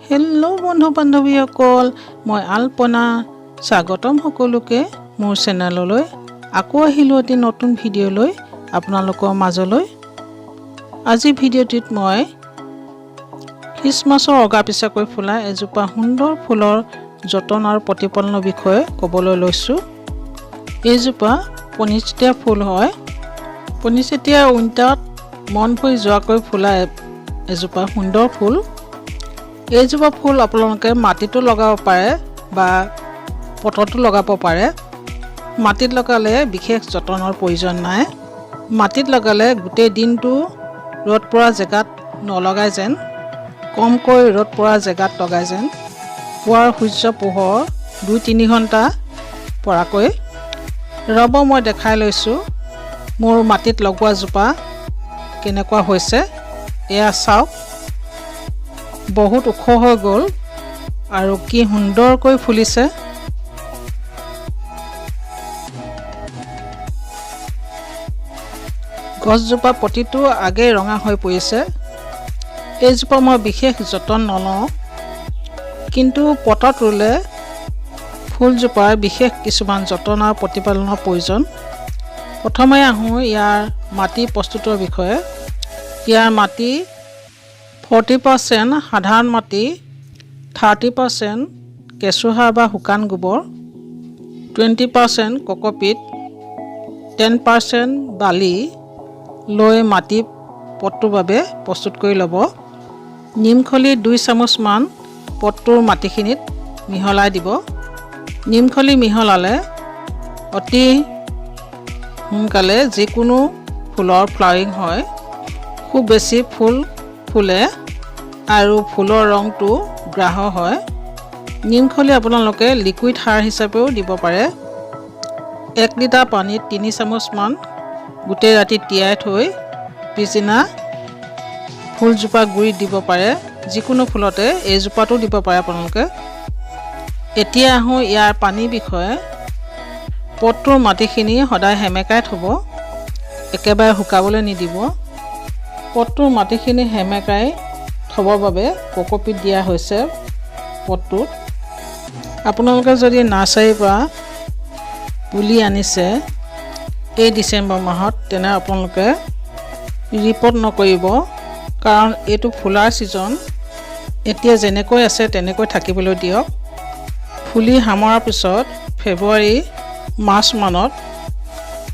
Hello' বন্ধু বান্ধৱীসকল, মই আলপনা স্বাগতম সকলোকে মোৰ চেনেললৈ। আকৌ আহিলোঁ এটি নতুন ভিডিঅ' লৈ আপোনালোকৰ মাজলৈ। আজি ভিডিঅ'টিত মই খ্ৰীষ্টমাছৰ অগা-পিছাকৈ ফুলা এজোপা সুন্দৰ ফুলৰ যতন আৰু প্ৰতিপালনৰ বিষয়ে ক'বলৈ লৈছোঁ। এইজোপা পনিচেতিয়া ফুল হয়। পনিচেতিয়া উইণ্টাৰত মন ভৰি যোৱাকৈ ফুলা এজোপা সুন্দৰ ফুল। এইজোপা ফুল আপোনালোকে মাটিতো লগাব পাৰে বা পটতো লগাব পাৰে। মাটিত লগালে বিশেষ যতনৰ প্ৰয়োজন নাই। মাটিত লগালে গোটেই দিনটো ৰ'দ পৰা জেগাত নলগাই যেন, কমকৈ ৰ'দ পৰা জেগাত লগাই যেন, পুৱাৰ সূৰ্য পোহৰ 2-3 ঘণ্টা পৰাকৈ। ৰ'ব মই দেখাই লৈছোঁ মোৰ মাটিত লগোৱা জোপা কেনেকুৱা হৈছে। এয়া চাওক, বহুত ওখ হৈ গ'ল আৰু কি সুন্দৰকৈ ফুলিছে। গছজোপা প্ৰতিটো আগেই ৰঙা হৈ পৰিছে। এইজোপা মই বিশেষ যতন নলওঁ, কিন্তু পটত ৰুলে ফুলজোপাৰ বিশেষ কিছুমান যতন আৰু প্ৰতিপালনৰ প্ৰয়োজন। প্ৰথমে আহোঁ ইয়াৰ মাটি প্ৰস্তুতৰ বিষয়ে। ইয়াৰ মাটি 40% সাধাৰণ মাটি, 30% কেঁচুসাৰ বা শুকান গোবৰ, 20% কক'পিট, 10% বালি লৈ মাটি পটটোৰ বাবে প্ৰস্তুত কৰি ল'ব। নিমখলি 2 চামুচমান পটটোৰ মাটিখিনিত মিহলাই দিব। নিমখলি মিহলালে অতি সোনকালে যিকোনো ফুলৰ ফ্লাৱাৰিং হয়, খুব বেছি ফুল ফুলে আৰু ফুলৰ ৰংটো গ্ৰাঢ় হয়। নিমখলি আপোনালোকে লিকুইড সাৰ হিচাপেও দিব পাৰে। 1 লিটাৰ পানীত 3 চামুচমান গোটেই ৰাতি তিয়াই থৈ পিছদিনা ফুলজোপা গুৰিত দিব পাৰে। যিকোনো ফুলতে এইজোপাটো দিব পাৰে আপোনালোকে। এতিয়া আহোঁ ইয়াৰ পানীৰ বিষয়ে। পটটোৰ মাটিখিনি সদায় সেমেকাই থ'ব, একেবাৰে শুকাবলৈ নিদিব। পটটোৰ মাটিখিনি সেমেকাই থ'বৰ বাবে কক'পিট দিয়া হৈছে পটটোত। আপোনালোকে যদি নাৰ্চাৰীৰ পৰা পুলি আনিছে এই ডিচেম্বৰ মাহত, তেনে আপোনালোকে ৰিপৰ্ট নকৰিব, কাৰণ এইটো ফুলাৰ ছিজন। এতিয়া যেনেকৈ আছে তেনেকৈ থাকিবলৈ দিয়ক। ফুলি সামৰাৰ পিছত ফেব্ৰুৱাৰী-মাৰ্চ মানত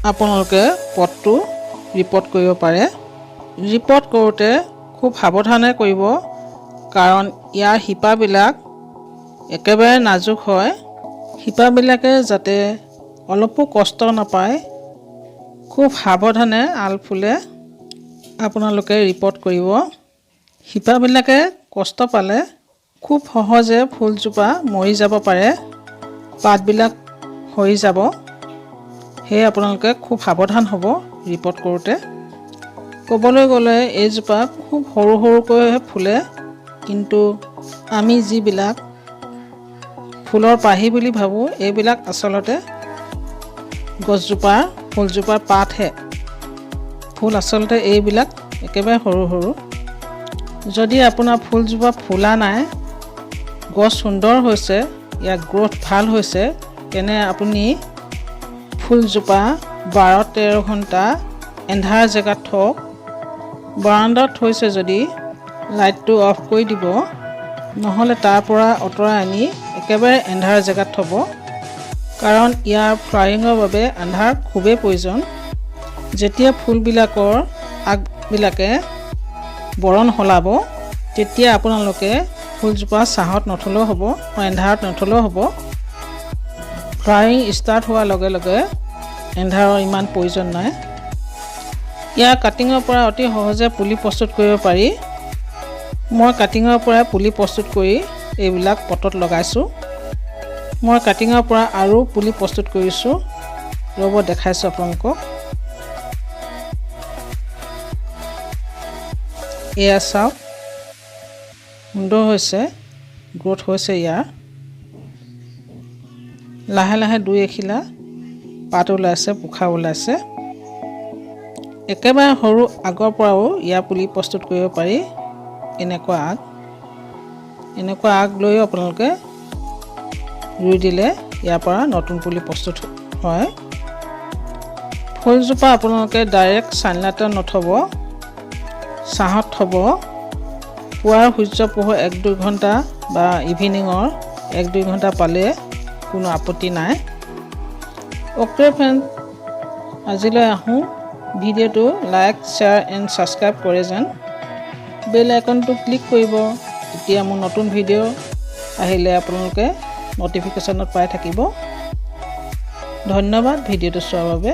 আপোনালোকে পটটো ৰিপৰ্ট কৰিব পাৰে। ৰিপৰ্ট কৰোঁতে খুব সাৱধানে কৰিব, কাৰণ ইয়াৰ শিপাবিলাক একেবাৰে নাজুক হয়। শিপাবিলাকে যাতে অলপো কষ্ট নাপায়, খুব সাৱধানে আলফুলে আপোনালোকে ৰিপৰ্ট কৰিব। শিপাবিলাকে কষ্ট পালে খুব সহজে ফুলজোপা মৰি যাব পাৰে, পাতবিলাক সৰি যাব। সেয়ে আপোনালোকে খুব সাৱধান হ'ব ৰিপৰ্ট কৰোঁতে। ক'বলৈ গ'লে এইজোপা খুব সৰু সৰুকৈহে ফুলে, কিন্তু আমি যিবিলাক ফুলৰ পাহি বুলি ভাবোঁ, এইবিলাক আচলতে গছজোপাৰ ফুলজোপাৰ পাতহে। ফুল আচলতে এইবিলাক একেবাৰে সৰু সৰু। যদি আপোনাৰ ফুলজোপা ফুলা নাই, গছ সুন্দৰ হৈছে, ইয়াৰ গ্ৰ'থ ভাল হৈছে, তেনে আপুনি ফুলজোপা 12-13 ঘণ্টা এন্ধাৰ জেগাত থওক। বাৰান্দাত থৈছে যদি লাইটটো অফ কৰি দিব, নহ'লে তাৰ পৰা আঁতৰাই আনি একেবাৰে এন্ধাৰ জেগাত থ'ব, কাৰণ ইয়াৰ ফ্লাৱাৰিঙৰ বাবে আন্ধাৰ খুবেই প্ৰয়োজন। যেতিয়া ফুলবিলাকৰ আগবিলাকে বৰণ সলাব, তেতিয়া আপোনালোকে ফুলজোপা ছাঁত নথলেও হ'ব, এন্ধাৰত নথলেও হ'ব। ফ্লাৱাৰিং ষ্টাৰ্ট হোৱাৰ লগে লগে এন্ধাৰৰ ইমান প্ৰয়োজন নাই। ইয়াৰ কাটিঙৰ পৰা অতি সহজে পুলি প্ৰস্তুত কৰিব পাৰি। মই কাটিঙৰ পৰা পুলি প্ৰস্তুত কৰি এইবিলাক পটত লগাইছোঁ। মই কাটিঙৰ পৰা আৰু পুলি প্ৰস্তুত কৰিছোঁ, ৰ'ব দেখাইছোঁ আপোনালোকক। এয়া চাওক, সুন্দৰ হৈছে, গ্ৰ'থ হৈছে ইয়াৰ। লাহে লাহে 2-এখিলা পাত ওলাইছে, পোখা ওলাইছে। একেবাৰে সৰু আগৰ পৰাও ইয়াৰ পুলি প্ৰস্তুত কৰিব পাৰি। এনেকুৱা আগ এনেকুৱা আগ লৈ আপোনালোকে ৰুই দিলে ইয়াৰ পৰা নতুন পুলি প্ৰস্তুত হয়। ফুলজোপা আপোনালোকে ডাইৰেক্ট চানলাইটত নথব, ছাঁত থ'ব। পুৱাৰ সূৰ্য পোহৰ 1-2 ঘণ্টা বা ইভিনিঙৰ 1-2 ঘণ্টা পালে কোনো আপত্তি নাই। অ'কে ফ্ৰেণ্ড, আজিলৈ আহোঁ। ভিডিঅ'টো লাইক, শ্বেয়াৰ এণ্ড ছাবস্ক্ৰাইব কৰে যেন। বেল আইকনটো ক্লিক কৰিব, তেতিয়া মোৰ নতুন ভিডিঅ' আহিলে আপোনালোকে ন'টিফিকেশ্যনত পাই থাকিব। ধন্যবাদ ভিডিঅ'টো চোৱাৰ বাবে।